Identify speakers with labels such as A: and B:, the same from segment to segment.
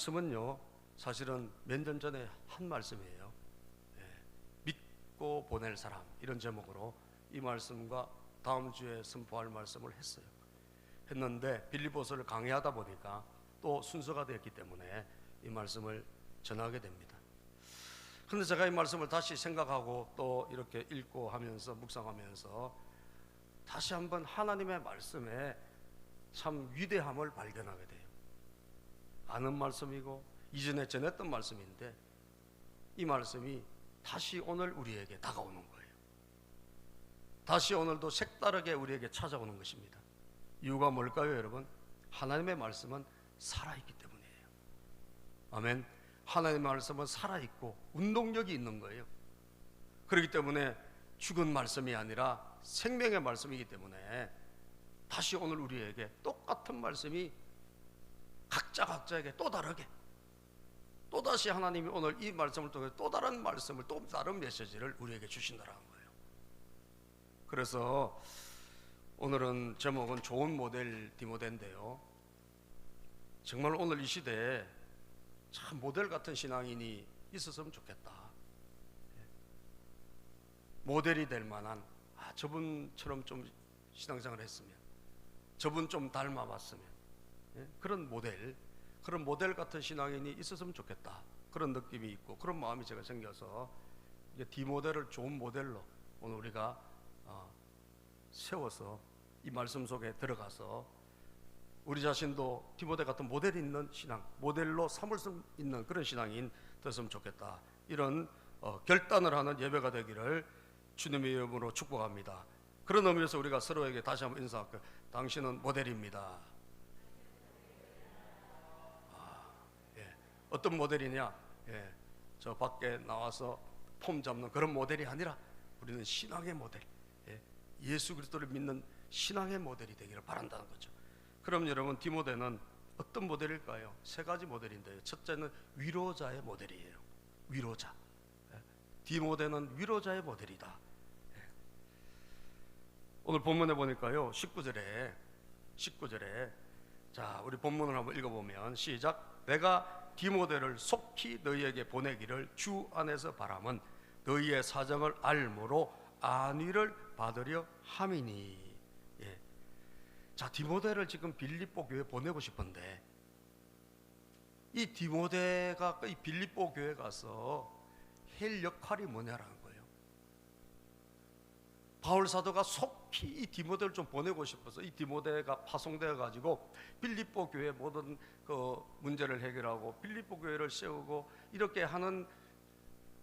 A: 말씀은요, 사실은 몇 년 전에 한 말씀이에요. 믿고 보낼 사람, 이런 제목으로 이 말씀과 다음 주에 선포할 말씀을 했는데 빌립보서를 강의하다 보니까 또 순서가 되었기 때문에 이 말씀을 전하게 됩니다. 그런데 제가 이 말씀을 다시 생각하고 또 이렇게 읽고 하면서 묵상하면서 다시 한번 하나님의 말씀에 참 위대함을 발견하게 돼요. 아는 말씀이고 이전에 전했던 말씀인데 이 말씀이 다시 오늘 우리에게 다가오는 거예요. 다시 오늘도 색다르게 우리에게 찾아오는 것입니다. 이유가 뭘까요, 여러분? 하나님의 말씀은 살아있기 때문이에요. 아멘. 하나님의 말씀은 살아있고 운동력이 있는 거예요. 그렇기 때문에 죽은 말씀이 아니라 생명의 말씀이기 때문에 다시 오늘 우리에게 똑같은 말씀이 각자에게 또 다르게, 또다시 하나님이 오늘 이 말씀을 통해 또 다른 말씀을, 또 다른 메시지를 우리에게 주신다는 거예요. 그래서 오늘은 제목은 좋은 모델 디모데인데요, 정말 오늘 이 시대에 참 모델 같은 신앙인이 있었으면 좋겠다. 모델이 될 만한, 저분처럼 좀 신앙생활을 했으면, 저분 좀 닮아봤으면, 그런 모델 같은 신앙인이 있었으면 좋겠다, 그런 느낌이 있고 그런 마음이 제가 생겨서 디모델을 좋은 모델로 오늘 우리가 세워서 이 말씀 속에 들어가서 우리 자신도 디모데 같은 모델이 있는 신앙, 모델로 삼을 수 있는 그런 신앙인 됐으면 좋겠다, 이런 결단을 하는 예배가 되기를 주님의 이름으로 축복합니다. 그런 의미에서 우리가 서로에게 다시 한번 인사할게요. 당신은 모델입니다. 어떤 모델이냐? 저 밖에 나와서 폼 잡는 그런 모델이 아니라 우리는 신앙의 모델, 예수 그리스도를 믿는 신앙의 모델이 되기를 바란다는 거죠. 그럼 여러분, 디모데는 어떤 모델일까요? 세 가지 모델인데요. 첫째는 위로자의 모델이에요. 위로자. 디모데는 위로자의 모델이다. 오늘 본문에 보니까요, 19절에 자, 우리 본문을 한번 읽어보면 시작. 내가 디모데를 속히 너희에게 보내기를 주 안에서 바람은 너희의 사정을 알므로 안위를 받으려 함이니. 자, 디모데를 지금 빌립보 교회에 보내고 싶은데 이 디모데가 이 빌립보 교회에 가서 할 역할이 뭐냐라는 거예요. 바울 사도가 속히 이 디모데를 좀 보내고 싶어서 이 디모데가 파송되어 가지고 빌립보 교회 모든 그 문제를 해결하고 빌립보 교회를 세우고 이렇게 하는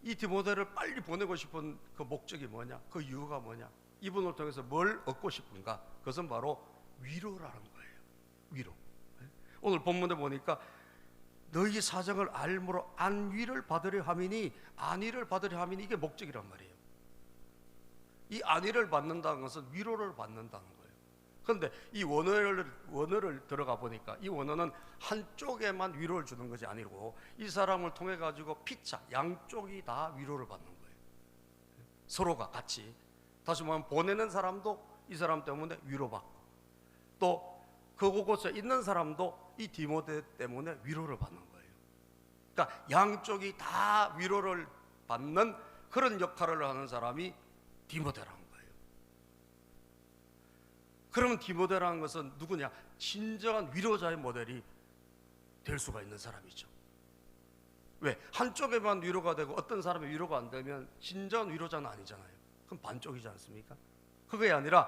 A: 이 디모데를 빨리 보내고 싶은 그 목적이 뭐냐? 그 이유가 뭐냐? 이분을 통해서 뭘 얻고 싶은가? 그것은 바로 위로라는 거예요. 위로. 오늘 본문에 보니까 너희 사정을 알므로 안위를 받으려 함이니, 안위를 받으려 함이니, 이게 목적이란 말이에요. 이 안위를 받는다는 것은 위로를 받는다는 거예요. 그런데 이 원어를 들어가 보니까 이 원어는 한쪽에만 위로를 주는 것이 아니고 이 사람을 통해 가지고 피차 양쪽이 다 위로를 받는 거예요. 서로가 같이. 다시 말하면 보내는 사람도 이 사람 때문에 위로받고 또 그곳에 있는 사람도 이 디모데 때문에 위로를 받는 거예요. 그러니까 양쪽이 다 위로를 받는 그런 역할을 하는 사람이 디모데라는 거예요. 그러면 디모데라는 것은 누구냐? 진정한 위로자의 모델이 될 수가 있는 사람이죠. 왜? 한쪽에만 위로가 되고 어떤 사람이 위로가 안 되면 진정한 위로자는 아니잖아요. 그럼 반쪽이지 않습니까? 그게 아니라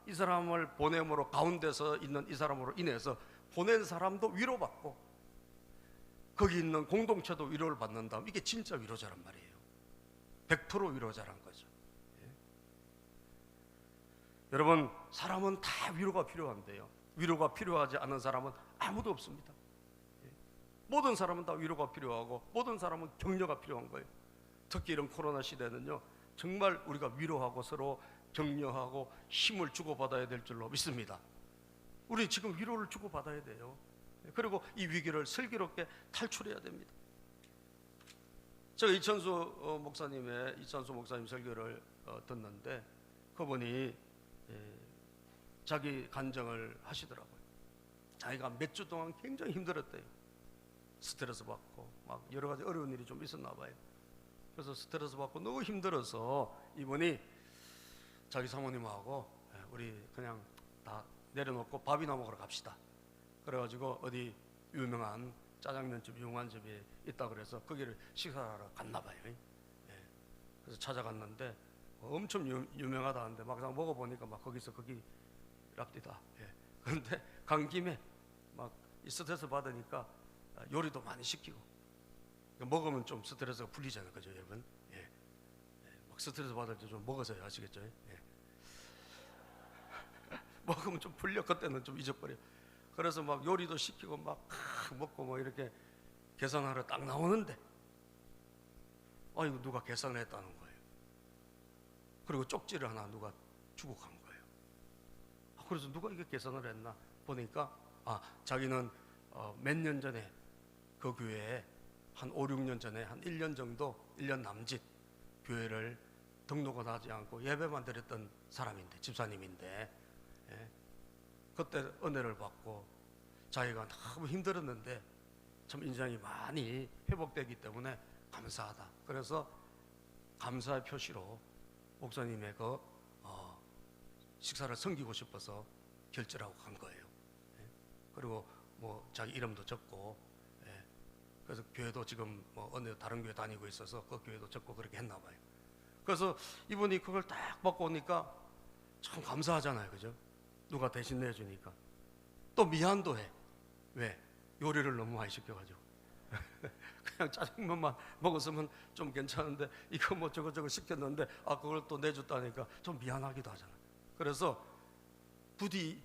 A: 이 사람을 보냄으로 가운데서 있는 이 사람으로 인해서 보낸 사람도 위로받고 거기 있는 공동체도 위로를 받는다면 이게 진짜 위로자란 말이에요. 100% 위로자란 거죠. 여러분, 사람은 다 위로가 필요한데요, 위로가 필요하지 않은 사람은 아무도 없습니다. 모든 사람은 다 위로가 필요하고 모든 사람은 격려가 필요한 거예요. 특히 이런 코로나 시대는요, 정말 우리가 위로하고 서로 격려하고 힘을 주고받아야 될 줄로 믿습니다. 우리 지금 위로를 주고받아야 돼요. 그리고 이 위기를 슬기롭게 탈출해야 됩니다. 제가 이찬수 목사님 설교를 듣는데 그분이 자기 간증을 하시더라고요. 자기가 몇 주 동안 굉장히 힘들었대요. 스트레스 받고 막 여러 가지 어려운 일이 좀 있었나 봐요. 그래서 스트레스 받고 너무 힘들어서 이분이 자기 사모님하고 우리 그냥 다 내려놓고 밥이나 먹으러 갑시다. 그래가지고 어디 유명한 짜장면집, 유명한 집이 있다 그래서 거기를 식사하러 갔나 봐요. 그래서 찾아갔는데 엄청 유명하다는데 막상 먹어보니까 막 거기서 거기랍디다. 그런데 간 김에 막 스트레스 받으니까 요리도 많이 시키고 먹으면 좀 스트레스가 풀리잖아요, 그죠, 여러분? 막 스트레스 받을 때 좀 먹어서요, 아시겠죠? 먹으면 좀 풀려. 그때는 좀 잊어버려. 그래서 막 요리도 시키고 막 먹고 뭐 이렇게 계산하러 딱 나오는데 이거 누가 계산을 했다는 거예요. 그리고 쪽지를 하나 누가 주고 간 거예요. 그래서 누가 이게 계산을 했나 보니까 자기는 몇 년 전에 그 교회에 한 5, 6년 전에 한 1년 정도 1년 남짓 교회를 등록은 하지 않고 예배만 드렸던 사람인데, 집사님인데 그때 은혜를 받고 자기가 너무 힘들었는데 참 인생이 많이 회복되기 때문에 감사하다. 그래서 감사의 표시로 목사님의 그 식사를 섬기고 싶어서 결제하고 간 거예요. 그리고 뭐 자기 이름도 적고, 그래서 교회도 지금 뭐 어느 다른 교회 다니고 있어서 그 교회도 적고 그렇게 했나 봐요. 그래서 이분이 그걸 딱 받고 오니까 참 감사하잖아요, 그죠? 누가 대신 내주니까. 또 미안도 해. 왜? 요리를 너무 많이 시켜가지고. 그냥 짜장면만 먹었으면 좀 괜찮은데 이거 뭐 저거 시켰는데 그걸 또 내줬다니까 좀 미안하기도 하잖아. 그래서 굳이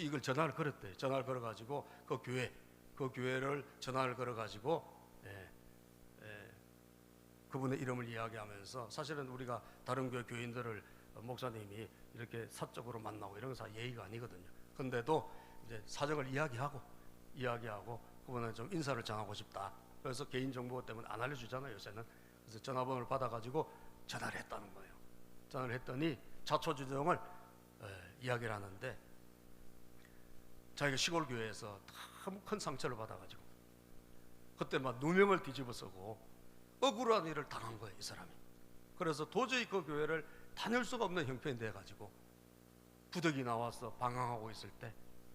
A: 이걸 전화를 걸었대요. 전화를 걸어가지고 그 교회를 전화를 걸어가지고 그분의 이름을 이야기하면서, 사실은 우리가 다른 교인들을 목사님이 이렇게 사적으로 만나고 이런 건 예의가 아니거든요. 근데도 이제 사정을 이야기하고 그분은 좀 인사를 전하고 싶다. 그래서 개인정보 때문에 안 알려주잖아요, 요새는. 그래서 전화번호를 받아가지고 전화를 했다는 거예요. 전화를 했더니 자초지종을 이야기를 하는데, 자기가 시골 교회에서 너무 큰 상처를 받아가지고 그때 막 누명을 뒤집어 쓰고 억울한 일을 당한 거예요, 이 사람이. 그래서 도저히 그 교회를 다닐 수가 없는 형편이 돼가지고 부득이 나와서 방황하고 있을 때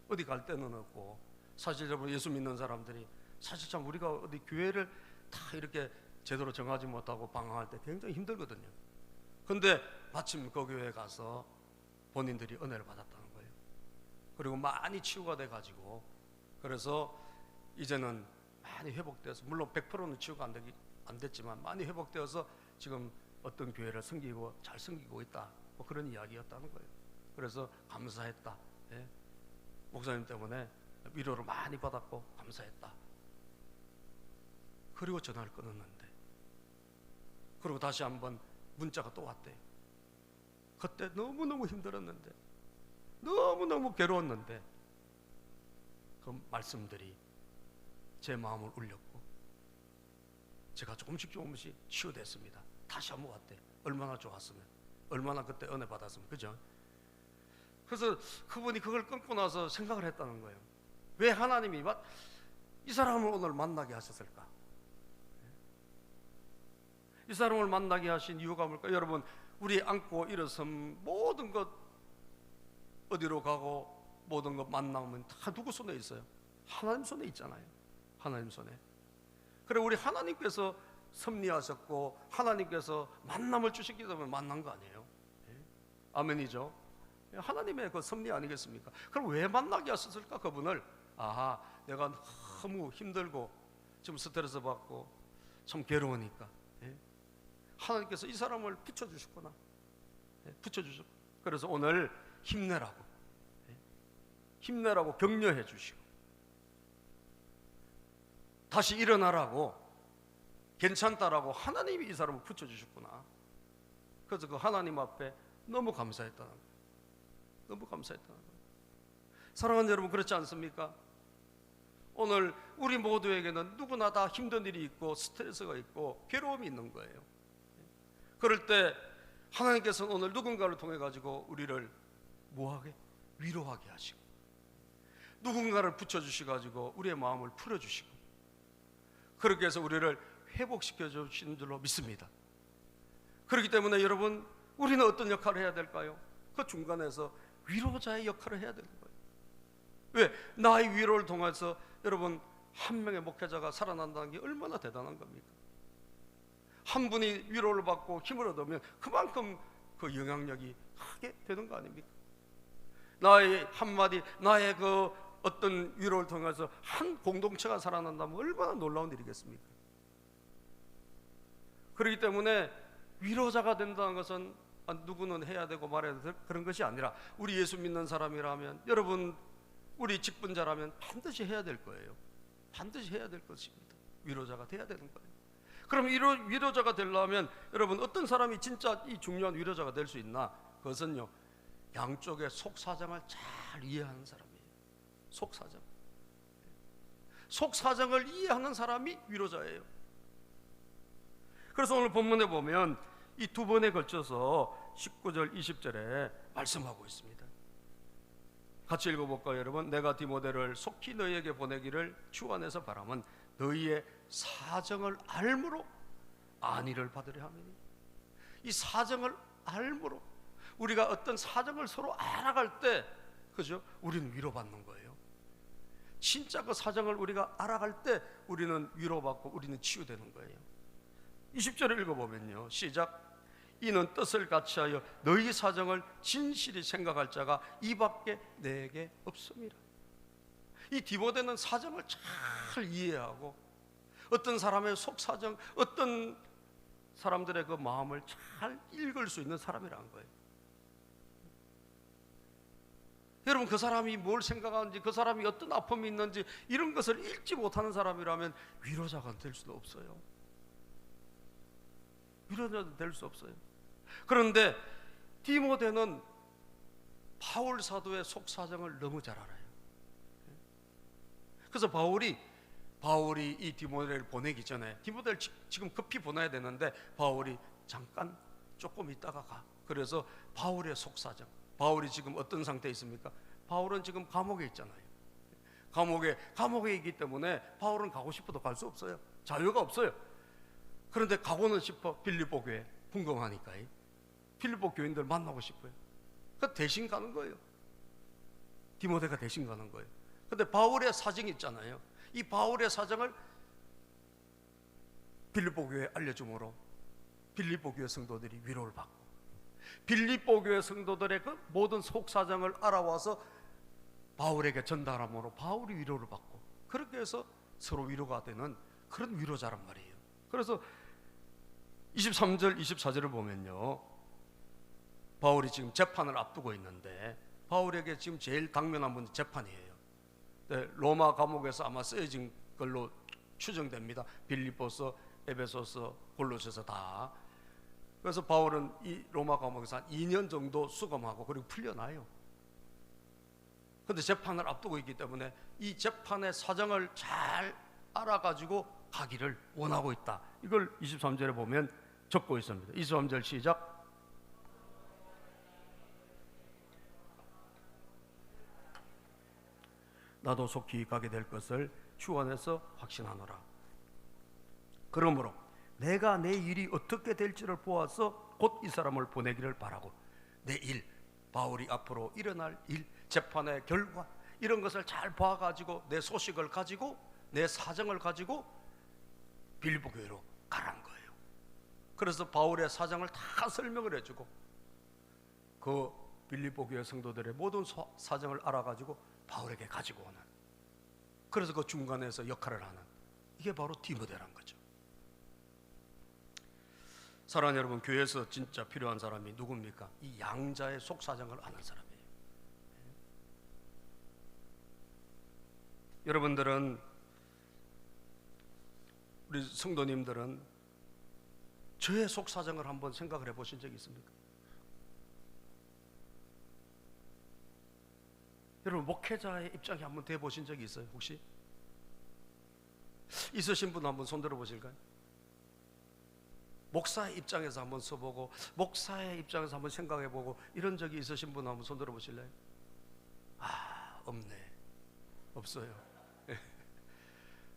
A: 어디 갈 데는 없고, 사실 여러분 예수 믿는 사람들이 사실 참 우리가 어디 교회를 다 이렇게 제대로 정하지 못하고 방황할 때 굉장히 힘들거든요. 근데 마침 그 교회에 가서 본인들이 은혜를 받았다는 거예요. 그리고 많이 치유가 돼가지고, 그래서 이제는 많이 회복되어서, 물론 100%는 치유가 안 됐지만 많이 회복되어서 지금 어떤 교회를 잘 섬기고 있다, 뭐 그런 이야기였다는 거예요. 그래서 감사했다. 목사님 때문에 위로를 많이 받았고 감사했다. 그리고 전화를 끊었는데, 그리고 다시 한번 문자가 또 왔대요. 그때 너무너무 힘들었는데, 너무너무 괴로웠는데 그 말씀들이 제 마음을 울렸고 제가 조금씩 치유됐습니다. 다시 한번 왔대. 얼마나 좋았으면, 얼마나 그때 은혜 받았으면, 그죠? 그래서 그분이 그걸 끊고 나서 생각을 했다는 거예요. 왜 하나님이 이 사람을 오늘 만나게 하셨을까? 이 사람을 만나게 하신 이유가 뭘까? 여러분, 우리 안고 일어선 모든 것 어디로 가고 모든 것 만나면 다 누구 손에 있어요? 하나님 손에 있잖아요. 하나님 손에. 그래, 우리 하나님께서 섭리하셨고 하나님께서 만남을 주셨기 때문에 만난 거 아니에요? 아멘이죠? 하나님의 그 섭리 아니겠습니까? 그럼 왜 만나게 하셨을까, 그분을? 내가 너무 힘들고 지금 스트레스 받고 참 괴로우니까 하나님께서 이 사람을 붙여주셨구나. 붙여주셨고, 그래서 오늘 힘내라고 격려해 주시고 다시 일어나라고, 괜찮다라고 하나님이 이 사람을 붙여주셨구나. 그래서 그 하나님 앞에 너무 감사했다는 거예요. 너무 감사했다는 거예요. 사랑하는 여러분, 그렇지 않습니까? 오늘 우리 모두에게는 누구나 다 힘든 일이 있고 스트레스가 있고 괴로움이 있는 거예요. 그럴 때 하나님께서는 오늘 누군가를 통해 가지고 우리를 뭐하게? 위로하게 하시고, 누군가를 붙여주셔 가지고 우리의 마음을 풀어주시고, 그렇게 해서 우리를 회복시켜 주시는 줄로 믿습니다. 그렇기 때문에 여러분, 우리는 어떤 역할을 해야 될까요? 그 중간에서 위로자의 역할을 해야 되는 거예요. 왜? 나의 위로를 통해서 여러분, 한 명의 목회자가 살아난다는 게 얼마나 대단한 겁니까? 한 분이 위로를 받고 힘을 얻으면 그만큼 그 영향력이 크게 되는 거 아닙니까? 나의 한마디, 나의 그 어떤 위로를 통해서 한 공동체가 살아난다면 얼마나 놀라운 일이겠습니까? 그렇기 때문에 위로자가 된다는 것은 누구는 해야 되고 말해야 되고 그런 것이 아니라, 우리 예수 믿는 사람이라면, 여러분 우리 직분자라면 반드시 해야 될 거예요. 반드시 해야 될 것입니다. 위로자가 돼야 되는 거예요. 그럼 위로자가 되려면 여러분, 어떤 사람이 진짜 이 중요한 위로자가 될 수 있나? 그것은요, 양쪽의 속사정을 잘 이해하는 사람이에요. 속사정을 이해하는 사람이 위로자예요. 그래서 오늘 본문에 보면 이 두 번에 걸쳐서 19절 20절에 말씀하고 있습니다. 같이 읽어볼까요, 여러분? 내가 디모데를 속히 너희에게 보내기를 주 안에서 바람은 너희의 사정을 알므로 안위를 받으려 함이니. 이 사정을 알므로, 우리가 어떤 사정을 서로 알아갈 때, 그죠? 우리는 위로받는 거예요. 진짜 그 사정을 우리가 알아갈 때 우리는 위로받고 우리는 치유되는 거예요. 20절을 읽어보면요, 시작. 이는 뜻을 같이하여 너희 사정을 진실히 생각할 자가 이밖에 내게 없음이라. 이 디모데는 사정을 잘 이해하고 어떤 사람의 속사정, 어떤 사람들의 그 마음을 잘 읽을 수 있는 사람이라는 거예요. 여러분, 그 사람이 뭘 생각하는지, 그 사람이 어떤 아픔이 있는지 이런 것을 읽지 못하는 사람이라면 위로자가 될 수도 없어요. 위로자도 될 수 없어요. 그런데 디모데는 바울 사도의 속사정을 너무 잘 알아요. 그래서 바울이 이 디모데를 보내기 전에, 디모데를 지금 급히 보내야 되는데 바울이 잠깐 조금 있다가 가. 그래서 바울의 속사정, 바울이 지금 어떤 상태에 있습니까? 바울은 지금 감옥에 있잖아요. 감옥에 있기 때문에 바울은 가고 싶어도 갈 수 없어요. 자유가 없어요. 그런데 가고는 싶어. 빌립보 교회 궁금하니까 빌립보 교인들 만나고 싶어요. 그 대신 가는 거예요. 디모데가 대신 가는 거예요. 근데 바울의 사정이 있잖아요. 이 바울의 사정을 빌립보 교회에 알려줌으로 빌립보 교회 성도들이 위로를 받고, 빌립보 교회 성도들의 그 모든 속사정을 알아와서 바울에게 전달함으로 바울이 위로를 받고, 그렇게 해서 서로 위로가 되는 그런 위로자란 말이에요. 그래서 23절 24절을 보면요, 바울이 지금 재판을 앞두고 있는데, 바울에게 지금 제일 당면한 분이 재판이에요. 네, 로마 감옥에서 아마 쓰여진 걸로 추정됩니다. 빌립보서, 에베소서, 골로새서 다. 그래서 바울은 이 로마 감옥에서 한 2년 정도 수감하고 그리고 풀려나요. 그런데 재판을 앞두고 있기 때문에 이 재판의 사정을 잘 알아가지고 가기를 원하고 있다. 이걸 23절에 보면 적고 있습니다. 23절 시작. 나도 속히 가게 될 것을 주 안에서 확신하노라. 그러므로 내가 내 일이 어떻게 될지를 보아서 곧 이 사람을 보내기를 바라고, 내 일, 바울이 앞으로 일어날 일, 재판의 결과, 이런 것을 잘 봐가지고 내 소식을 가지고 내 사정을 가지고 빌립보 교회로 가라는 거예요. 그래서 바울의 사정을 다 설명을 해주고 그 빌립보 교회 성도들의 모든 사정을 알아가지고 바울에게 가지고 오는, 그래서 그 중간에서 역할을 하는, 이게 바로 디모데란 거죠. 사랑하는 여러분, 교회에서 진짜 필요한 사람이 누굽니까? 이 양자의 속사정을 아는 사람이에요. 여러분들은, 우리 성도님들은 저의 속사정을 한번 생각을 해보신 적이 있습니까? 여러분, 목회자의 입장에 한번 대보신 적이 있어요? 혹시? 있으신 분 한번 손 들어보실까요? 목사의 입장에서 한번 써보고, 목사의 입장에서 한번 생각해보고, 이런 적이 있으신 분 한번 손 들어보실래요? 없네. 없어요.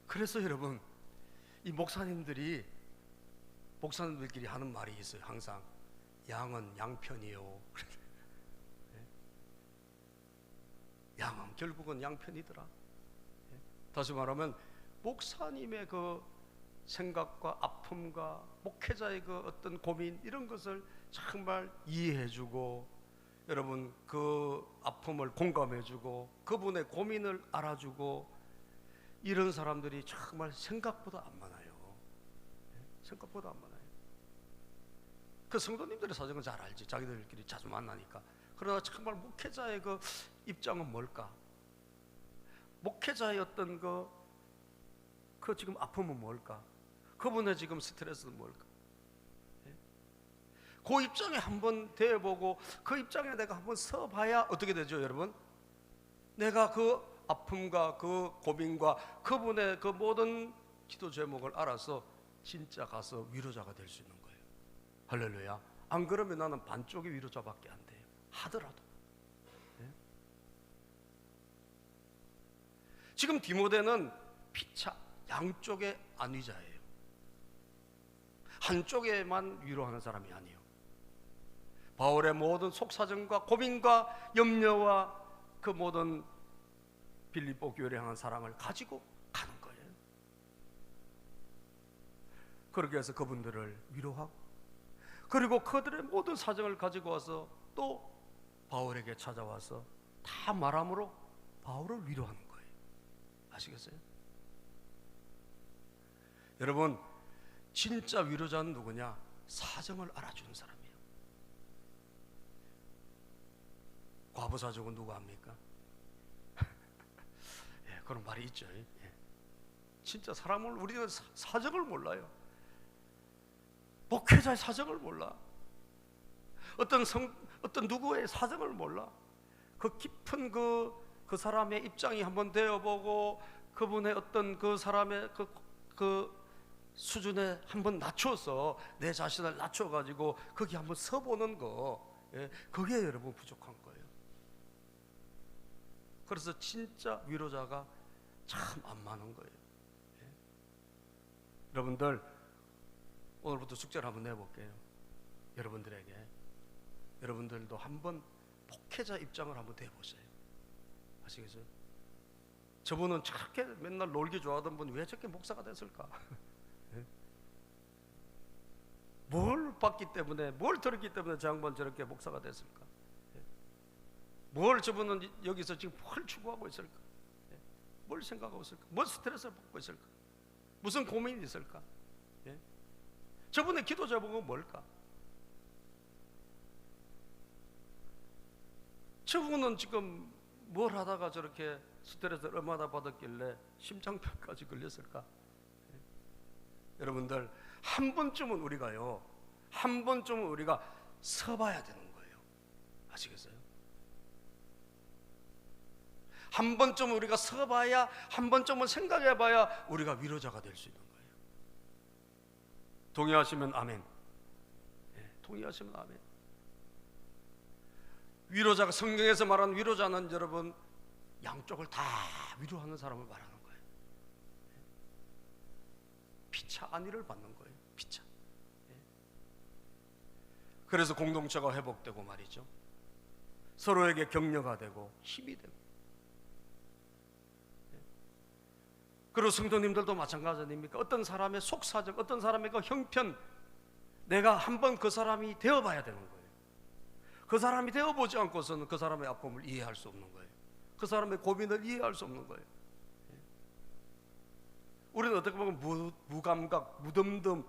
A: 그래서 여러분, 이 목사님들끼리 하는 말이 있어요. 항상 양은 양편이요. 양은 결국은 양편이더라. 다시 말하면 목사님의 그 생각과 아픔과 목회자의 그 어떤 고민, 이런 것을 정말 이해해주고, 여러분 그 아픔을 공감해주고 그분의 고민을 알아주고, 이런 사람들이 정말 생각보다 안 많아요. 생각보다 안 많아요. 그 성도님들의 사정은 잘 알지. 자기들끼리 자주 만나니까. 그러나 정말 목회자의 그 입장은 뭘까? 목회자의 어떤 그 지금 아픔은 뭘까? 그분의 지금 스트레스는 뭘까? 그 입장에 한번 대해보고 그 입장에 내가 한번 서봐야 어떻게 되죠, 여러분? 내가 그 아픔과 그 고민과 그분의 그 모든 기도 제목을 알아서 진짜 가서 위로자가 될 수 있는 거예요. 할렐루야. 안 그러면 나는 반쪽의 위로자밖에 안 돼요. 하더라도. 지금 디모데는 피차 양쪽의 안위자예요. 한쪽에만 위로하는 사람이 아니에요. 바울의 모든 속사정과 고민과 염려와 그 모든 빌립보 교회를 향한 사랑을 가지고 가는 거예요. 그렇게 해서 그분들을 위로하고, 그리고 그들의 모든 사정을 가지고 와서 또 바울에게 찾아와서 다 말함으로 바울을 위로하는 거예요. 아시겠어요? 여러분, 진짜 위로자는 누구냐? 사정을 알아주는 사람이에요. 과부사족은 누가 합니까? 예, 그런 말이 있죠. 예. 진짜 사람을, 우리는 사정을 몰라요. 목회자의 사정을 몰라. 어떤 누구의 사정을 몰라. 그 깊은 그 사람의 입장이 한번 되어보고 그분의 어떤 그 사람의 그 수준에 한번 낮춰서 내 자신을 낮춰가지고 거기 한번 서보는 거, 예, 그게 여러분 부족한 거예요. 그래서 진짜 위로자가 참 안 많은 거예요. 예. 여러분들 오늘부터 숙제를 한번 내볼게요. 여러분들도 한번 목회자 입장을 한번 대보세요. 아시겠어요? 저분은 저렇게 맨날 놀기 좋아하던 분이 왜 저렇게 목사가 됐을까? 예? 뭘 봤기 때문에, 뭘 들었기 때문에 저 양반 저렇게 목사가 됐을까? 예? 뭘 저분은 여기서 지금 뭘 추구하고 있을까? 예? 뭘 생각하고 있을까? 뭘 스트레스를 받고 있을까? 무슨 고민이 있을까? 예? 저분의 기도 제목은 뭘까? 저분은 지금 뭘 하다가 저렇게 스트레스를 얼마나 받았길래 심장병까지 걸렸을까? 예? 여러분들 한 번쯤은 우리가 서봐야 되는 거예요. 아시겠어요? 한 번쯤 우리가 서봐야, 한 번쯤은 생각해봐야 우리가 위로자가 될 수 있는 거예요. 동의하시면 아멘. 예, 동의하시면 아멘. 위로자가, 성경에서 말하는 위로자는 여러분 양쪽을 다 위로하는 사람을 말하는 거예요. 피차 안위를 받는 거예요. 피차. 그래서 공동체가 회복되고 말이죠. 서로에게 격려가 되고 힘이 되고. 그리고 성도님들도 마찬가지 아닙니까? 어떤 사람의 속사정, 어떤 사람의 그 형편, 내가 한번 그 사람이 되어봐야 되는 거예요. 그 사람이 되어보지 않고서는 그 사람의 아픔을 이해할 수 없는 거예요. 그 사람의 고민을 이해할 수 없는 거예요. 우리는 어떻게 보면 무감각, 무덤덤,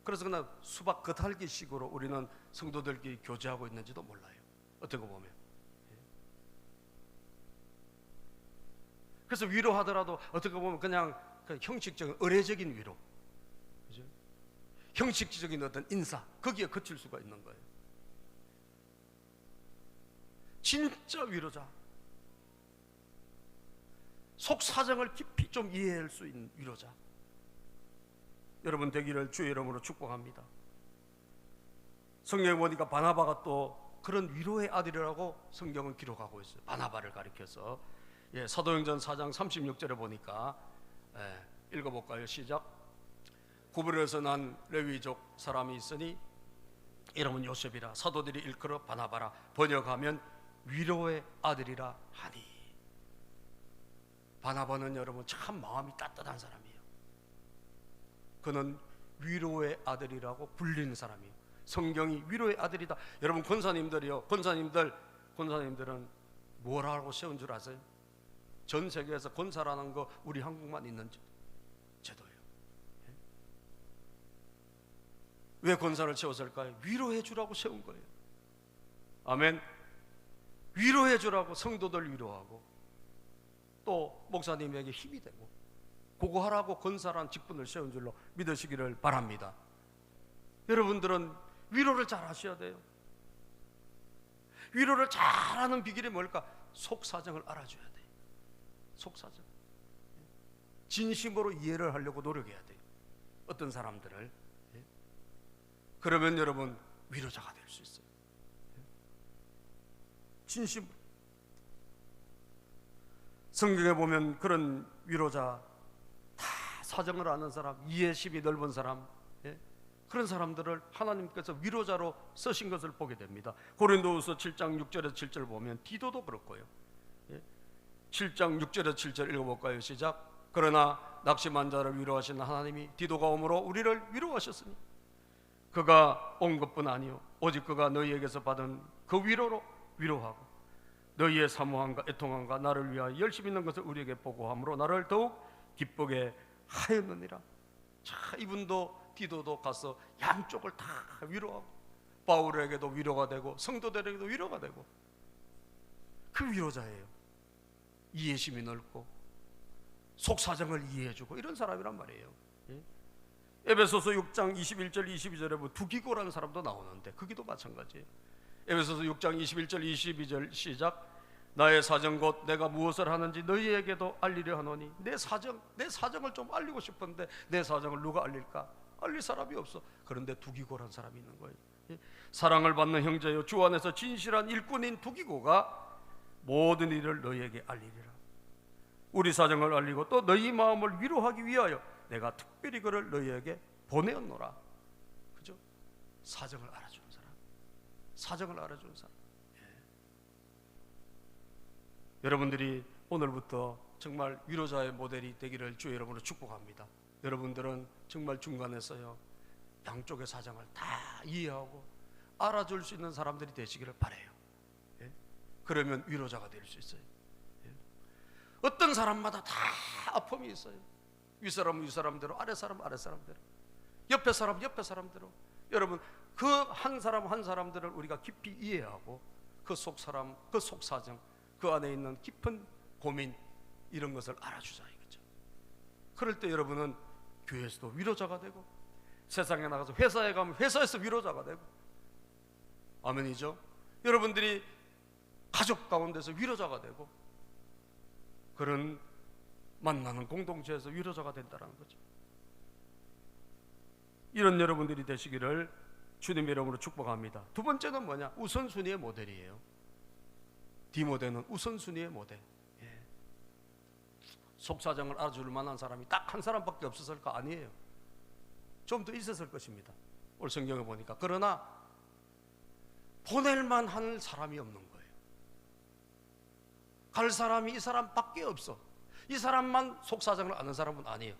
A: 그래서 그냥 수박 겉핥기식으로 우리는 성도들끼리 교제하고 있는지도 몰라요. 어떻게 보면. 그래서 위로하더라도 어떻게 보면 그냥 그 형식적인 의례적인 위로, 그죠? 형식적인 어떤 인사, 거기에 그칠 수가 있는 거예요. 진짜 위로자, 속 사정을 깊이 좀 이해할 수 있는 위로자 여러분 되기를 주의 이름으로 축복합니다. 성경에 보니까 바나바가 또 그런 위로의 아들이라고 성경은 기록하고 있어요. 바나바를 가리켜서 사도행전 4장 36절에 보니까 읽어볼까요? 시작. 구브로에서 난 레위족 사람이 있으니 이름은 요셉이라. 사도들이 일컬어 바나바라. 번역하면 위로의 아들이라 하니. 바나바는 여러분 참 마음이 따뜻한 사람이에요. 그는 위로의 아들이라고 불리는 사람이에요. 성경이 위로의 아들이다. 여러분 권사님들이요, 권사님들은 뭐라고 세운 줄 아세요? 전 세계에서 권사라는 거 우리 한국만 있는 제도예요. 왜 권사를 세웠을까요? 위로해 주라고 세운 거예요. 아멘. 위로해 주라고 성도들 위로하고 또 목사님에게 힘이 되고 그거 하라고 권사란 직분을 세운 줄로 믿으시기를 바랍니다. 여러분들은 위로를 잘 하셔야 돼요. 위로를 잘하는 비결이 뭘까? 속사정을 알아줘야 돼요. 속사정. 진심으로 이해를 하려고 노력해야 돼요. 어떤 사람들을. 그러면 여러분 위로자가 될 수 있어요. 진심으로. 성경에 보면 그런 위로자, 다 사정을 아는 사람, 이해심이 넓은 사람, 그런 사람들을 하나님께서 위로자로 쓰신 것을 보게 됩니다. 고린도후서 7장 6절에서 7절 보면 디도도 그렇고요. 7장 6절에서 7절 읽어볼까요? 시작. 그러나 낙심한 자를 위로하시는 하나님이 디도가 오므로 우리를 위로하셨으니 그가 온 것뿐 아니요 오직 그가 너희에게서 받은 그 위로로 위로하고 너희의 사모함과 애통함과 나를 위하여 열심히 있는 것을 우리에게 보고함으로 나를 더욱 기쁘게 하였느니라. 자, 이분도 디도도 가서 양쪽을 다 위로하고 바울에게도 위로가 되고 성도들에게도 위로가 되고 그 위로자예요. 이해심이 넓고 속사정을 이해해주고 이런 사람이란 말이에요. 에베소서 6장 21절 22절에 뭐 두기고라는 사람도 나오는데 거기도 마찬가지예요. 에베소서 6장 21절 22절 시작. 나의 사정 곧 내가 무엇을 하는지 너희에게도 알리려 하노니. 내 사정을 좀 알리고 싶은데 내 사정을 누가 알릴까? 알릴 사람이 없어. 그런데 두기고라는 사람이 있는 거예요. 사랑을 받는 형제여 주 안에서 진실한 일꾼인 두기고가 모든 일을 너희에게 알리리라. 우리 사정을 알리고 또 너희 마음을 위로하기 위하여 내가 특별히 그를 너희에게 보내었노라. 그죠? 사정을 알아주는 사람, 사정을 알아주는 사람. 여러분들이 오늘부터 정말 위로자의 모델이 되기를 주 여러분을 축복합니다. 여러분들은 정말 중간에서요 양쪽의 사정을 다 이해하고 알아줄 수 있는 사람들이 되시기를 바라요. 그러면 위로자가 될 수 있어요. 어떤 사람마다 다 아픔이 있어요. 윗사람은 윗사람대로, 아랫사람은 아랫사람대로, 옆에 사람은 옆에 사람대로. 여러분 그 한 사람 한 사람들을 우리가 깊이 이해하고 그 속사람, 그 속사정, 그 안에 있는 깊은 고민 이런 것을 알아주자 이거죠. 그럴 때 여러분은 교회에서도 위로자가 되고 세상에 나가서 회사에 가면 회사에서 위로자가 되고 아멘이죠. 여러분들이 가족 가운데서 위로자가 되고 그런 만나는 공동체에서 위로자가 된다는 거죠. 이런 여러분들이 되시기를 주님의 이름으로 축복합니다. 두 번째는 뭐냐? 우선순위의 모델이에요. 디모데는 우선순위의 모델. 속사정을 알아줄 만한 사람이 딱 한 사람밖에 없었을까? 아니에요. 좀 더 있었을 것입니다. 오늘 성경에 보니까. 그러나 보낼 만한 사람이 없는 거예요. 갈 사람이 이 사람밖에 없어. 이 사람만 속사정을 아는 사람은 아니에요.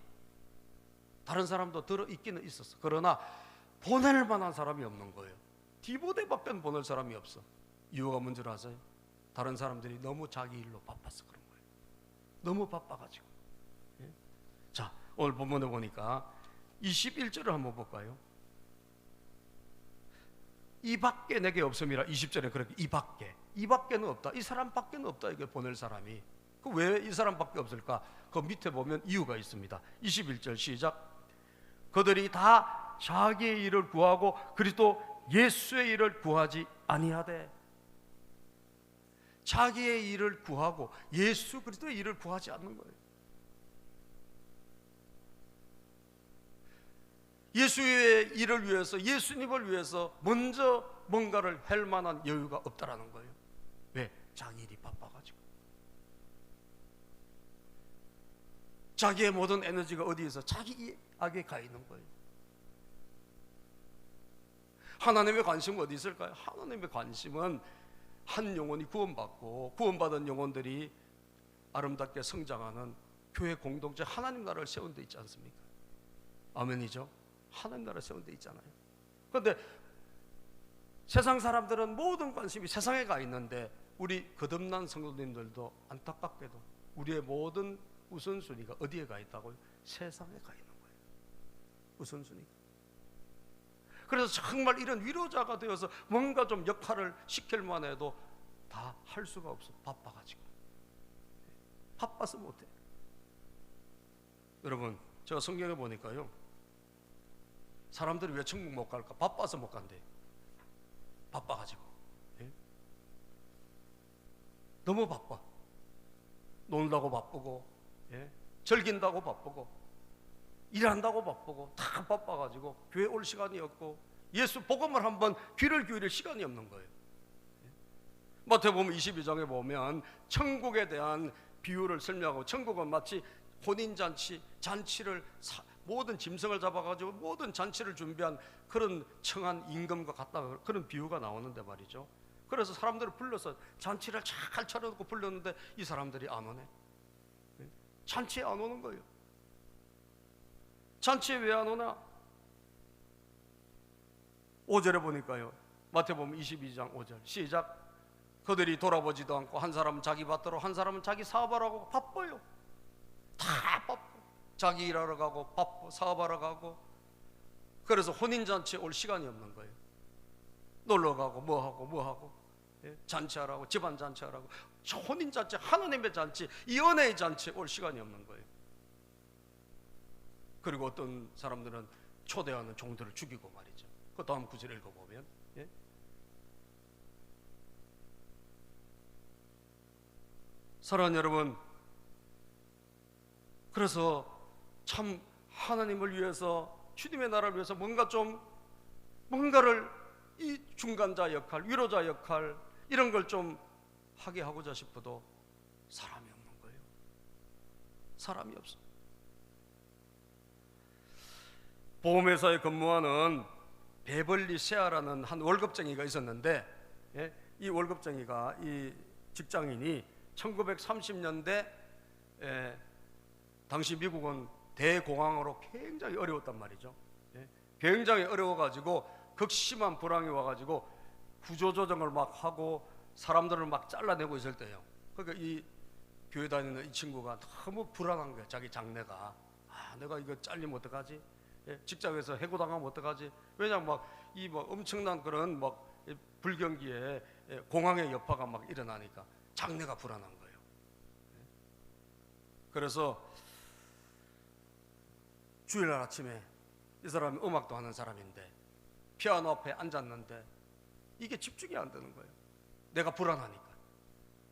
A: 다른 사람도 들어있기는 있었어. 그러나 보낼 만한 사람이 없는 거예요. 디모데밖에 보낼 사람이 없어. 이유가 뭔지 아세요? 다른 사람들이 너무 자기 일로 바빠서 그런 거예요. 너무 바빠가지고. 자, 오늘 본문에 보니까 21절을 한번 볼까요? 이 밖에 내게 없음이라. 20절에 그렇게 이 밖에는 없다. 이 사람밖에는 없다. 이게 보낼 사람이. 왜 이 사람밖에 없을까? 그 밑에 보면 이유가 있습니다. 21절 시작. 그들이 다 자기의 일을 구하고 그리스도 예수의 일을 구하지 아니하되. 자기의 일을 구하고 예수 그리스도의 일을 구하지 않는 거예요. 예수의 일을 위해서, 예수님을 위해서 먼저 뭔가를 할 만한 여유가 없다라는 거예요. 왜? 자기 일이 바빠가지고. 자기의 모든 에너지가 어디에서? 자기 악에 가 있는 거예요. 하나님의 관심은 어디 있을까요? 하나님의 관심은 한 영혼이 구원받고 구원받은 영혼들이 아름답게 성장하는 교회 공동체, 하나님 나라를 세운 데 있지 않습니까? 아멘이죠? 하나님 나라를 세운 데 있잖아요. 그런데 세상 사람들은 모든 관심이 세상에 가 있는데, 우리 거듭난 성도님들도 안타깝게도 우리의 모든 우선순위가 어디에 가 있다고요? 세상에 가 있는 거예요. 우선순위가. 그래서 정말 이런 위로자가 되어서 뭔가 좀 역할을 시킬만 해도 다 할 수가 없어. 바빠가지고. 바빠서 못해. 여러분, 제가 성경에 보니까요, 사람들이 왜 천국 못 갈까? 바빠서 못 간대. 바빠가지고. 예? 너무 바빠. 놀다고 바쁘고, 예? 즐긴다고 바쁘고, 일한다고 바쁘고, 다 바빠가지고 교회 올 시간이 없고, 예수 복음을 한번 귀를 기울일 시간이 없는 거예요. 마태복음 22장에 보면 천국에 대한 비유를 설명하고, 천국은 마치 혼인잔치, 잔치를 모든 짐승을 잡아가지고 모든 잔치를 준비한 그런 청한 임금과 같다, 그런 비유가 나오는데 말이죠. 그래서 사람들을 불러서 잔치를 잘 차려놓고 불렀는데 이 사람들이 안 오네. 잔치에 안 오는 거예요. 잔치에 왜 안 오나? 5절에 보니까요, 마태복음 22장 5절 시작. 그들이 돌아보지도 않고 한 사람은 자기 밭으로 한 사람은 자기 사업하러 바빠요. 다 바빠. 자기 일하러 가고 바빠, 사업하러 가고. 그래서 혼인잔치에 올 시간이 없는 거예요. 놀러 가고 뭐하고 예? 잔치하라고, 집안 잔치하라고, 혼인잔치, 하나님의 잔치, 이 은혜의 잔치에 올 시간이 없는 거예요. 그리고 어떤 사람들은 초대하는 종들을 죽이고 말이죠. 그 다음 구절 읽어보면, 예? 사랑하는 여러분, 그래서 참 하나님을 위해서, 주님의 나라를 위해서 뭔가를 이 중간자 역할, 위로자 역할, 이런 걸 좀 하게 하고자 싶어도 사람이 없는 거예요. 사람이 없어. 보험회사에 근무하는 베벌리 셰아라는 한 월급쟁이가 있었는데, 예? 이 월급쟁이가, 이 직장인이 1930년대 당시 미국은 대공황으로 굉장히 어려웠단 말이죠. 예? 굉장히 어려워가지고 극심한 불황이 와가지고 구조조정을 막 하고 사람들을 막 잘라내고 있을 때예요. 그러니까 이 교회 다니는 이 친구가 너무 불안한 거예요. 자기 장래가. 내가 이거 잘리면 어떡하지? 예? 직장에서 해고당하면 어떡하지? 왜냐면 막 엄청난 그런 막 불경기에 공황의 여파가 막 일어나니까 장래가 불안한 거예요. 예? 그래서 주일날 아침에 이 사람이 음악도 하는 사람인데 피아노 앞에 앉았는데 이게 집중이 안 되는 거예요. 내가 불안하니까,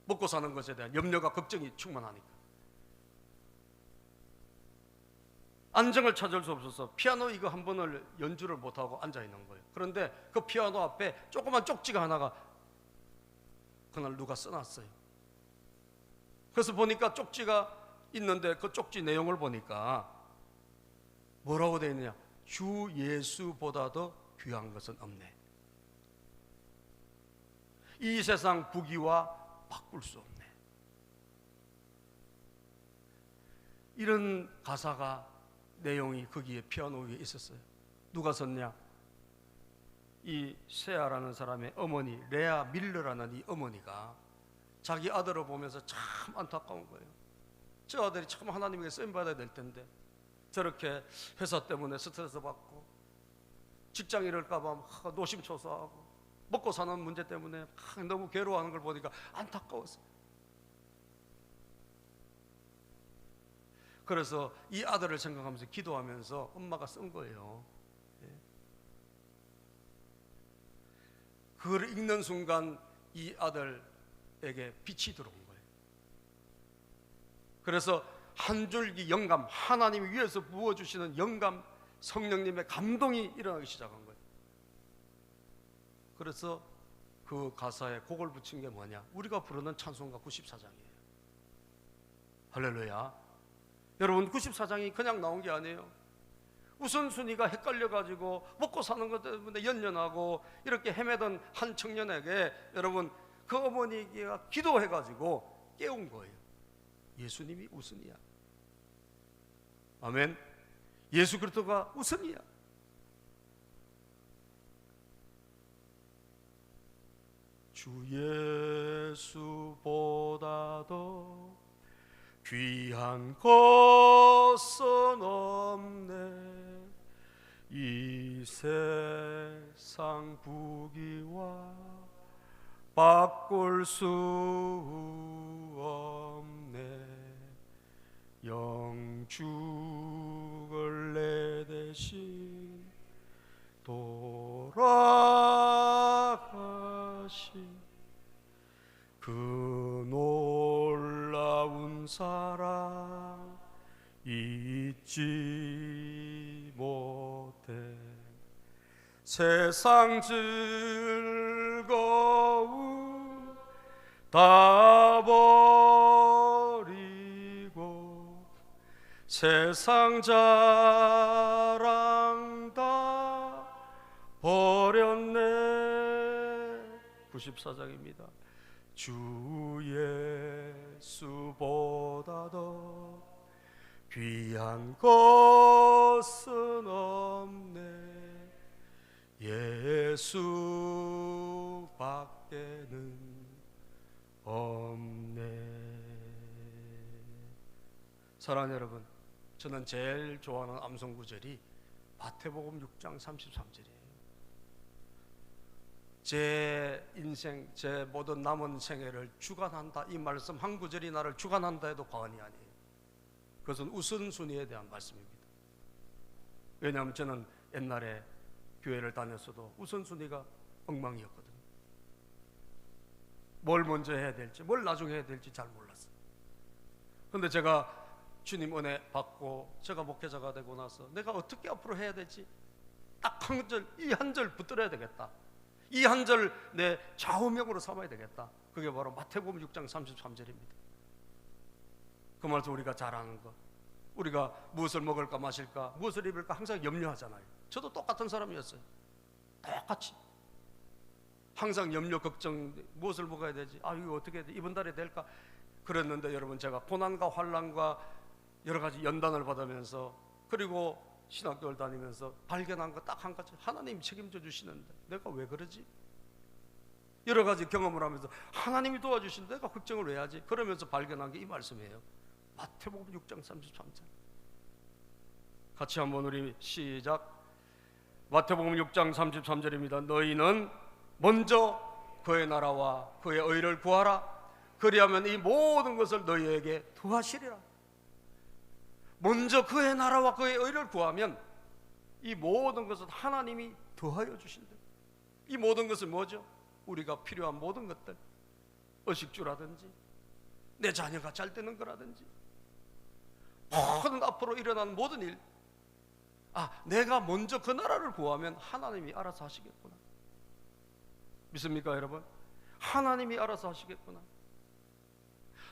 A: 먹고 사는 것에 대한 염려가, 걱정이 충만하니까 안정을 찾을 수 없어서 피아노 이거 한 번을 연주를 못하고 앉아있는 거예요. 그런데 그 피아노 앞에 조그만 쪽지가 하나가 그날 누가 써놨어요. 그래서 보니까 쪽지가 있는데 그 쪽지 내용을 보니까 뭐라고 되어 있느냐? 주 예수보다도 귀한 것은 없네. 이 세상 부귀와 바꿀 수 없네. 이런 가사가, 내용이 거기에 피아노 위에 있었어요. 누가 썼냐? 이 세아라는 사람의 어머니, 레아 밀러라는 이 어머니가 자기 아들을 보면서 참 안타까운 거예요. 저 아들이 참 하나님에게 쓰임받아야 될 텐데 저렇게 회사 때문에 스트레스 받고 직장 잃을까봐 노심초사하고 먹고 사는 문제 때문에 너무 괴로워하는 걸 보니까 안타까웠어요. 그래서 이 아들을 생각하면서 기도하면서 엄마가 쓴 거예요. 그걸 읽는 순간 이 아들에게 빛이 들어온 거예요. 그래서 한 줄기 영감, 하나님이 위에서 부어주시는 영감, 성령님의 감동이 일어나기 시작한 거예요. 그래서 그 가사에 곡을 붙인 게 뭐냐? 우리가 부르는 찬송가 94장이에요. 할렐루야. 여러분 94장이 그냥 나온 게 아니에요. 우선순위가 헷갈려가지고 먹고 사는 것 때문에 연연하고 이렇게 헤매던 한 청년에게 여러분 그 어머니가 기도해가지고 깨운 거예요. 예수님이 우선이야. 아멘. 예수 그리스도가 우선이야. 주 예수보다도 귀한 것은 없네. 이 세상 부귀와 바꿀 수 없네. 영죽을 내 대신 돌아가신 그 놀라운 사랑 잊지 못해. 세상 즐거움 다 버리고 세상 자랑 다 버렸네. 94장입니다. 주 예수보다도 귀한 것은 없네. 예수밖에는 없네. 사랑하는 여러분, 저는 제일 좋아하는 암송 구절이 마태복음 6장 33절이에요. 제 인생, 제 모든 남은 생애를 주관한다. 이 말씀 한 구절이 나를 주관한다 해도 과언이 아니에요. 그것은 우선순위에 대한 말씀입니다. 왜냐하면 저는 옛날에 교회를 다녔어도 우선순위가 엉망이었거든요. 뭘 먼저 해야 될지, 뭘 나중에 해야 될지 잘 몰랐어요. 그런데 제가 주님 은혜 받고 제가 목회자가 되고 나서 내가 어떻게 앞으로 해야 되지? 딱 한 절, 이 한 절 붙들어야 되겠다. 이 한 절 내 좌우명으로 삼아야 되겠다. 그게 바로 마태복음 6장 33절입니다. 그 말씀 우리가 잘 아는 거. 우리가 무엇을 먹을까 마실까 무엇을 입을까 항상 염려하잖아요. 저도 똑같은 사람이었어요. 똑같이 항상 염려 걱정, 무엇을 먹어야 되지, 이거 어떻게 해야 돼, 이번 달에 될까. 그랬는데 여러분, 제가 고난과 환난과 여러 가지 연단을 받으면서 그리고 신학교를 다니면서 발견한 거 딱 한 가지, 하나님 책임져 주시는데 내가 왜 그러지? 여러 가지 경험을 하면서 하나님이 도와주시는데 내가 걱정을 왜 하지? 그러면서 발견한 게 이 말씀이에요. 마태복음 6장 33절. 같이 한번 우리 시작. 마태복음 6장 33절입니다. 너희는 먼저 그의 나라와 그의 의를 구하라. 그리하면 이 모든 것을 너희에게 더하시리라. 먼저 그의 나라와 그의 의를 구하면 이 모든 것은 하나님이 더하여 주신다. 이 모든 것은 뭐죠? 우리가 필요한 모든 것들, 의식주라든지 내 자녀가 잘 되는 거라든지 모든 앞으로 일어나는 모든 일, 내가 먼저 그 나라를 구하면 하나님이 알아서 하시겠구나. 믿습니까 여러분? 하나님이 알아서 하시겠구나.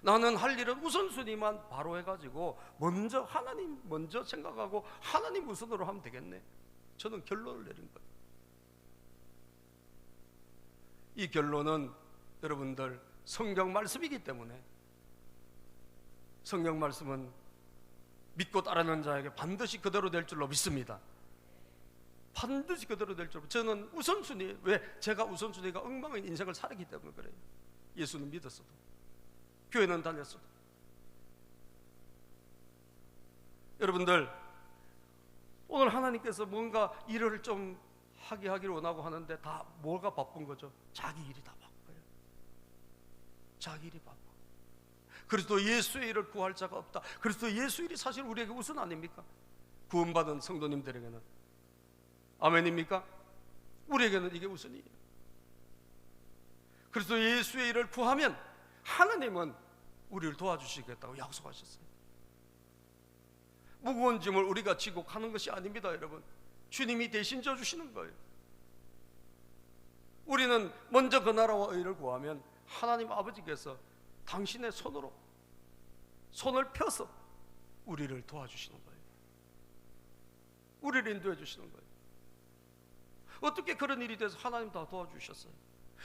A: 나는 할 일은 우선순위만 바로 해가지고 먼저 하나님 먼저 생각하고 하나님 우선으로 하면 되겠네. 저는 결론을 내린 거예요. 이 결론은 여러분들 성경 말씀이기 때문에, 성경 말씀은 믿고 따르는 자에게 반드시 그대로 될 줄로 믿습니다. 반드시 그대로 될 줄로. 저는 우선순위, 왜? 제가 우선순위가 엉망인 인생을 살았기 때문에 그래요. 예수는 믿었어도, 교회는 다녔어도. 여러분들, 오늘 하나님께서 뭔가 일을 좀 하기를 원하고 하는데 다 뭐가 바쁜 거죠? 자기 일이 다 바빠요. 자기 일이 바빠. 그리스도 예수의 일을 구할 자가 없다. 그리스도 예수 일이 사실 우리에게 우선 아닙니까? 구원받은 성도님들에게는. 아멘입니까? 우리에게는 이게 우선이에요. 그리스도 예수의 일을 구하면 하나님은 우리를 도와주시겠다고 약속하셨어요. 무거운 짐을 우리가 지고 가는 것이 아닙니다, 여러분. 주님이 대신 져주시는 거예요. 우리는 먼저 그 나라와 의를 구하면 하나님 아버지께서 당신의 손으로 손을 펴서 우리를 도와주시는 거예요. 우리를 인도해 주시는 거예요. 어떻게 그런 일이 돼서 하나님 다 도와주셨어요?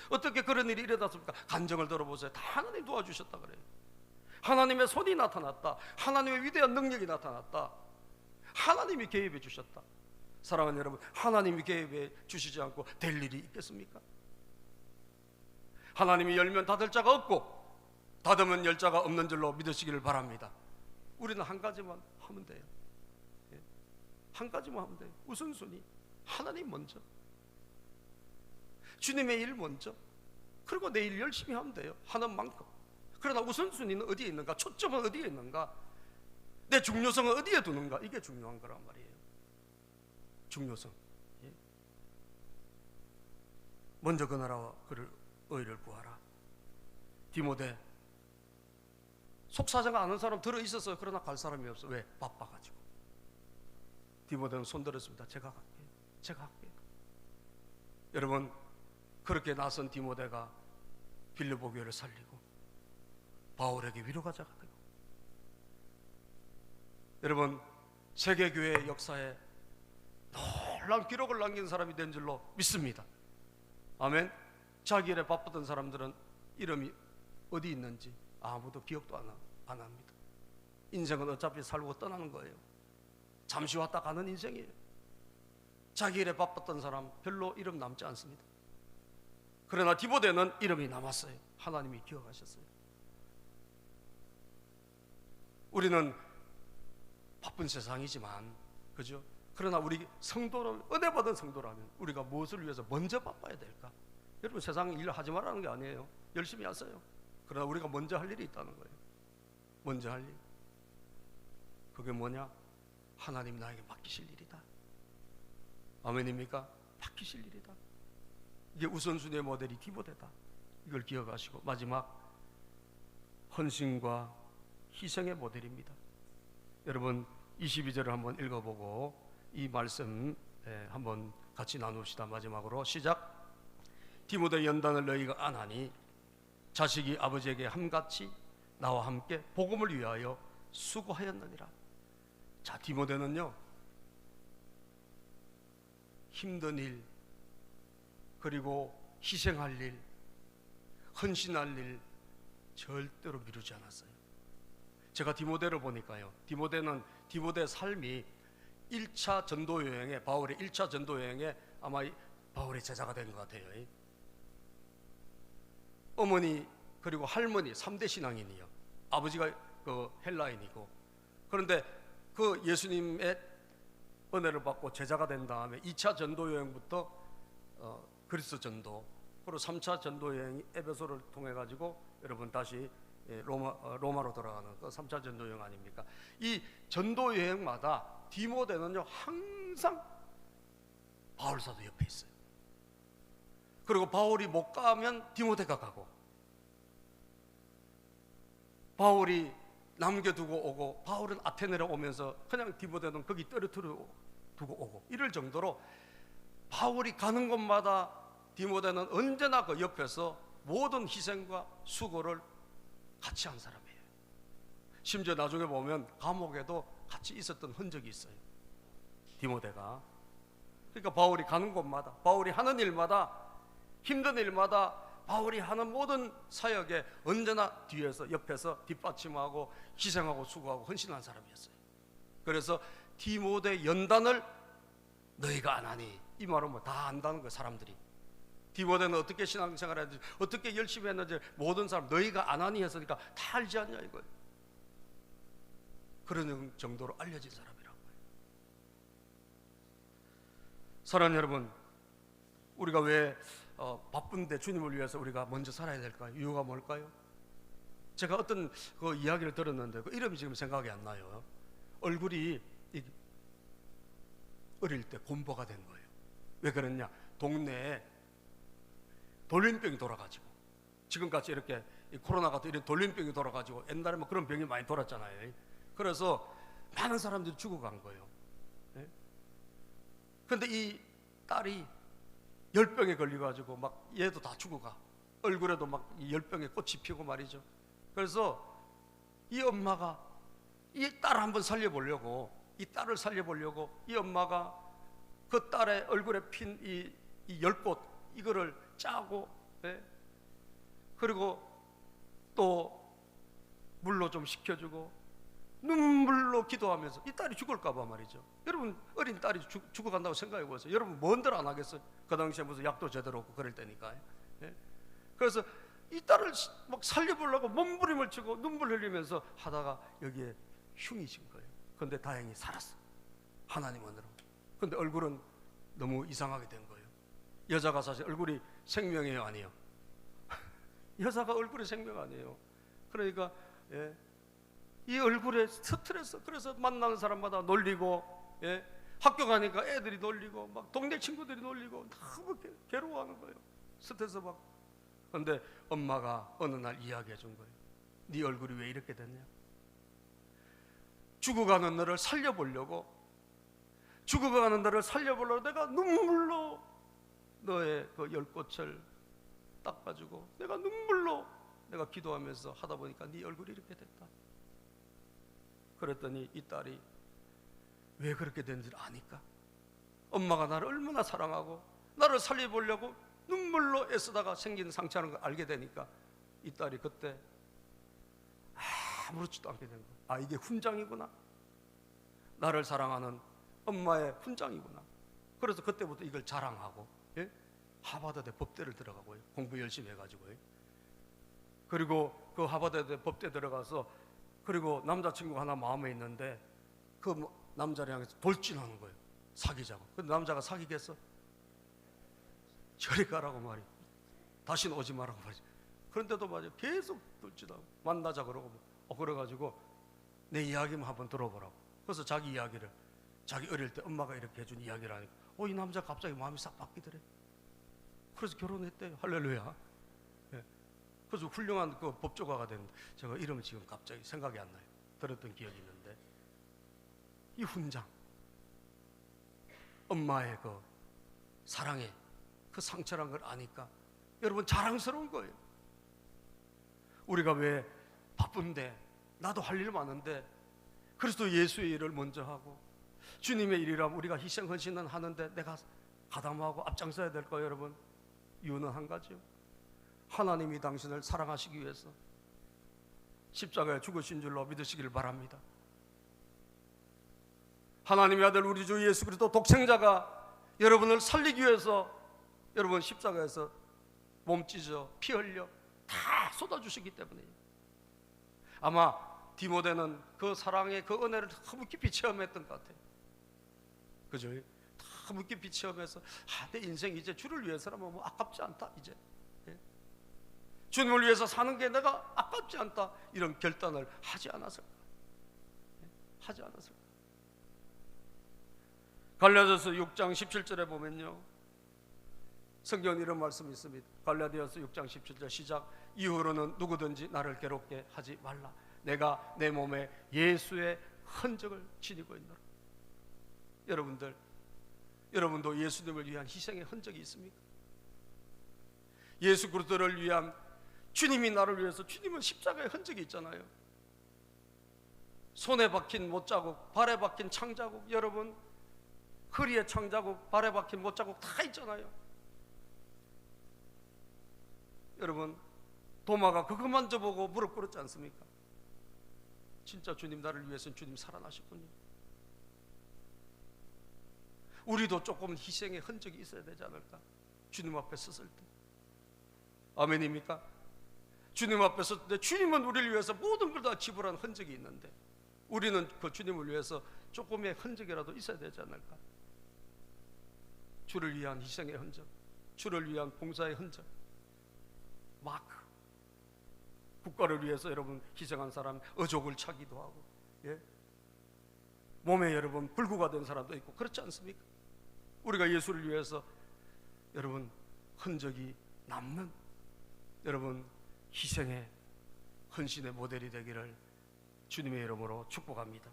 A: 어떻게 그런 일이 일어났습니까? 간증을 들어보세요. 다 하나님 도와주셨다 그래요. 하나님의 손이 나타났다. 하나님의 위대한 능력이 나타났다. 하나님이 개입해 주셨다. 사랑하는 여러분, 하나님이 개입해 주시지 않고 될 일이 있겠습니까? 하나님이 열면 닫을 자가 없고 닫으면 열 자가 없는 줄로 믿으시기를 바랍니다. 우리는 한 가지만 하면 돼요. 한 가지만 하면 돼요. 우선순위 하나님 먼저, 주님의 일 먼저, 그리고 내 일 열심히 하면 돼요. 하는 만큼. 그러나 우선순위는 어디에 있는가? 초점은 어디에 있는가? 내 중요성은 어디에 두는가? 이게 중요한 거란 말이에요. 중요성. 먼저 그 나라와 그를 의를 구하라. 디모데, 속사정 아는 사람 들어있었어요. 그러나 갈 사람이 없어. 왜? 바빠가지고. 디모데는 손 들었습니다. 제가 갈게요. 제가 할게요. 여러분, 그렇게 나선 디모데가 빌립보 교회를 살리고 바울에게 위로가 되고, 여러분, 세계교회의 역사에 놀라운 기록을 남긴 사람이 된 줄로 믿습니다. 아멘. 자기 일에 바쁘던 사람들은 이름이 어디 있는지 아무도 기억도 안 합니다. 인생은 어차피 살고 떠나는 거예요. 잠시 왔다 가는 인생이에요. 자기 일에 바빴던 사람 별로 이름 남지 않습니다. 그러나 디모데는 이름이 남았어요. 하나님이 기억하셨어요. 우리는 바쁜 세상이지만, 그죠? 그러나 우리 성도를, 은혜 받은 성도라면 우리가 무엇을 위해서 먼저 바빠야 될까? 여러분, 세상 일 하지 말라는 게 아니에요. 열심히 하세요. 그러나 우리가 먼저 할 일이 있다는 거예요. 먼저 할 일. 그게 뭐냐? 하나님 나에게 맡기실 일이다. 아멘입니까? 맡기실 일이다. 이게 우선순위의 모델이 디모데다. 이걸 기억하시고, 마지막 헌신과 희생의 모델입니다. 여러분, 22절을 한번 읽어보고 이 말씀 한번 같이 나눕시다. 마지막으로 시작. 디모데 연단을 너희가 안 하니 자식이 아버지에게 함같이 나와 함께 복음을 위하여 수고하였느니라. 자, 디모데는요, 힘든 일, 그리고 희생할 일, 헌신할 일 절대로 미루지 않았어요. 제가 디모데를 보니까요, 디모데 삶이 1차 전도 여행에, 바울의 1차 전도 여행에 아마 바울의 제자가 된 것 같아요. 어머니 그리고 할머니 3대 신앙인이요. 아버지가 그 헬라인이고, 그런데 그 예수님의 은혜를 받고 제자가 된 다음에 2차 전도 여행부터 그리스 전도, 그리고 3차 전도 여행이 에베소를 통해 가지고 여러분 다시 로마로 돌아가는 그 3차 전도 여행 아닙니까? 이 전도 여행마다 디모데는요 항상 바울 사도 옆에 있어요. 그리고 바울이 못 가면 디모데가 가고, 바울이 남겨두고 오고, 바울은 아테네로 오면서 그냥 디모데는 거기 떨어뜨려 두고 오고, 이럴 정도로 바울이 가는 곳마다 디모데는 언제나 그 옆에서 모든 희생과 수고를 같이 한 사람이에요. 심지어 나중에 보면 감옥에도 같이 있었던 흔적이 있어요, 디모데가. 그러니까 바울이 가는 곳마다, 바울이 하는 일마다, 힘든 일마다, 바울이 하는 모든 사역에 언제나 뒤에서, 옆에서 뒷받침하고 희생하고 수고하고 헌신한 사람이었어요. 그래서 디모데 연단을 너희가 안 하니, 이 말은 뭐 다 안다는 거예요, 사람들이. 디모데는 어떻게 신앙생활을 했는지, 어떻게 열심히 했는지 모든 사람 너희가 안 하니 했으니까 다 알지 않냐 이거예요. 그런 정도로 알려진 사람이라고 해요. 사랑하는 여러분, 우리가 왜 바쁜데 주님을 위해서 우리가 먼저 살아야 될까요? 이유가 뭘까요? 제가 어떤 그 이야기를 들었는데 그 이름이 지금 생각이 안 나요. 얼굴이 어릴 때 곰보가 된 거예요. 왜 그랬냐? 동네에 돌림병이 돌아가지고, 지금같이 이렇게 코로나 같은 이런 돌림병이 돌아가지고, 옛날에 뭐 그런 병이 많이 돌았잖아요. 그래서 많은 사람들이 죽어간 거예요. 그런데 이 딸이 열병에 걸려가지고 막 얘도 다 죽어가. 얼굴에도 막 열병에 꽃이 피고 말이죠. 그래서 이 엄마가 이 딸을 한번 살려보려고, 이 딸을 살려보려고 이 엄마가 그 딸의 얼굴에 핀 이 열꽃 이거를 짜고, 예? 그리고 또 물로 좀 식혀주고 눈물로 기도하면서 이 딸이 죽을까 봐 말이죠. 여러분, 어린 딸이 죽어간다고 생각해 보세요. 여러분 뭔들 안 하겠어요? 그 당시에 무슨 약도 제대로 없고 그럴 때니까요. 예? 그래서 이 딸을 막 살려보려고 몸부림을 치고 눈물 흘리면서 하다가 여기에 흉이 진 거예요. 그런데 다행히 살았어, 하나님 은혜로. 그런데 얼굴은 너무 이상하게 된 거예요. 여자가 사실 얼굴이 생명이에요, 아니에요? 여자가 얼굴이 생명 아니에요. 그러니까 예, 이 얼굴에 스트레스, 그래서 만나는 사람마다 놀리고, 예, 학교 가니까 애들이 놀리고 막 동네 친구들이 놀리고 너무 괴로워하는 거예요. 스트레스 받고. 그런데 엄마가 어느 날 이야기해 준 거예요. 네 얼굴이 왜 이렇게 됐냐? 죽어가는 너를 살려보려고, 내가 눈물로 너의 그 열꽃을 닦아주고 내가 눈물로 내가 기도하면서 하다 보니까 네 얼굴이 이렇게 됐다. 그랬더니 이 딸이 왜 그렇게 된지 아니까? 엄마가 나를 얼마나 사랑하고 나를 살려보려고 눈물로 애쓰다가 생긴 상처라는 걸 알게 되니까 이 딸이 그때 아무렇지도 않게 된 거야. 아, 이게 훈장이구나. 나를 사랑하는 엄마의 훈장이구나. 그래서 그때부터 이걸 자랑하고, 예? 하버드대 법대를 들어가고요. 공부 열심히 해가지고요. 그리고 그 하버드대 법대 들어가서, 그리고 남자친구가 하나 마음에 있는데 그 남자를 향해서 돌진하는 거예요. 사귀자고. 근데 남자가 사귀겠어? 저리 가라고 말이, 다시는 오지 말라고 말이지. 그런데도 말이야, 계속 돌진하고 만나자 그러고, 그래가지고 내 이야기만 한번 들어보라고. 그래서 자기 이야기를, 자기 어릴 때 엄마가 이렇게 해준 이야기를 하니까 이 남자 갑자기 마음이 싹 바뀌더래. 그래서 결혼했대요. 할렐루야. 예. 그래서 훌륭한 그 법조가가 되는데, 제가 이름은 지금 갑자기 생각이 안 나요. 들었던 기억이 있는데, 이 훈장, 엄마의 그 사랑에 그 상처란 걸 아니까 여러분 자랑스러운 거예요. 우리가 왜 바쁜데, 나도 할 일 많은데 그리스도 예수의 일을 먼저 하고 주님의 일이라면 우리가 희생 헌신은 하는데 내가 가담하고 앞장서야 될까요? 여러분, 이유는 한 가지요. 하나님이 당신을 사랑하시기 위해서 십자가에 죽으신 줄로 믿으시기를 바랍니다. 하나님의 아들 우리 주 예수 그리스도 독생자가 여러분을 살리기 위해서 여러분 십자가에서 몸 찢어 피 흘려 다 쏟아주시기 때문이에요. 아마 디모데는 그 사랑의 그 은혜를 너무 깊이 체험했던 것 같아요. 그죠? 너무 깊이 체험해서 내 인생 이제 주를 위해서라면 뭐 아깝지 않다, 이제. 예? 주님을 위해서 사는 게 내가 아깝지 않다, 이런 결단을 하지 않았을까? 예? 하지 않았을까? 갈라디아서 6장 17절에 보면요, 성경에 이런 말씀이 있습니다. 갈라디아서 6장 17절 시작. 이후로는 누구든지 나를 괴롭게 하지 말라. 내가 내 몸에 예수의 흔적을 지니고 있노라. 여러분도 예수님을 위한 희생의 흔적이 있습니까? 예수 그리스도를 위한, 주님이 나를 위해서, 주님은 십자가의 흔적이 있잖아요. 손에 박힌 못자국, 발에 박힌 창자국, 여러분 허리에 창자국, 발에 박힌 못자국 다 있잖아요. 여러분, 도마가 그거 만져보고 무릎 꿇었지 않습니까? 진짜 주님 나를 위해서는 주님 살아나셨군요. 우리도 조금 희생의 흔적이 있어야 되지 않을까? 주님 앞에 섰을 때. 아멘입니까? 주님 앞에 섰을 때 주님은 우리를 위해서 모든 걸 다 지불한 흔적이 있는데 우리는 그 주님을 위해서 조금의 흔적이라도 있어야 되지 않을까? 주를 위한 희생의 흔적, 주를 위한 봉사의 흔적, 마크. 국가를 위해서 여러분 희생한 사람, 어족을 차기도 하고, 예? 몸에 여러분 불구가 된 사람도 있고, 그렇지 않습니까? 우리가 예수를 위해서 여러분 흔적이 남는 여러분 희생의 헌신의 모델이 되기를 주님의 이름으로 축복합니다.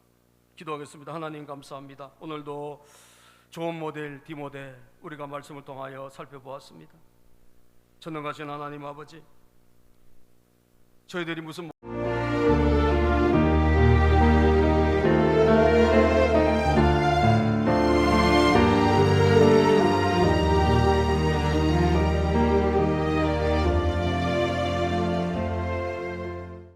A: 기도하겠습니다. 하나님 감사합니다. 오늘도 좋은 모델 디모데 우리가 말씀을 통하여 살펴보았습니다. 전능하신 하나님 아버지, 저희들이 무슨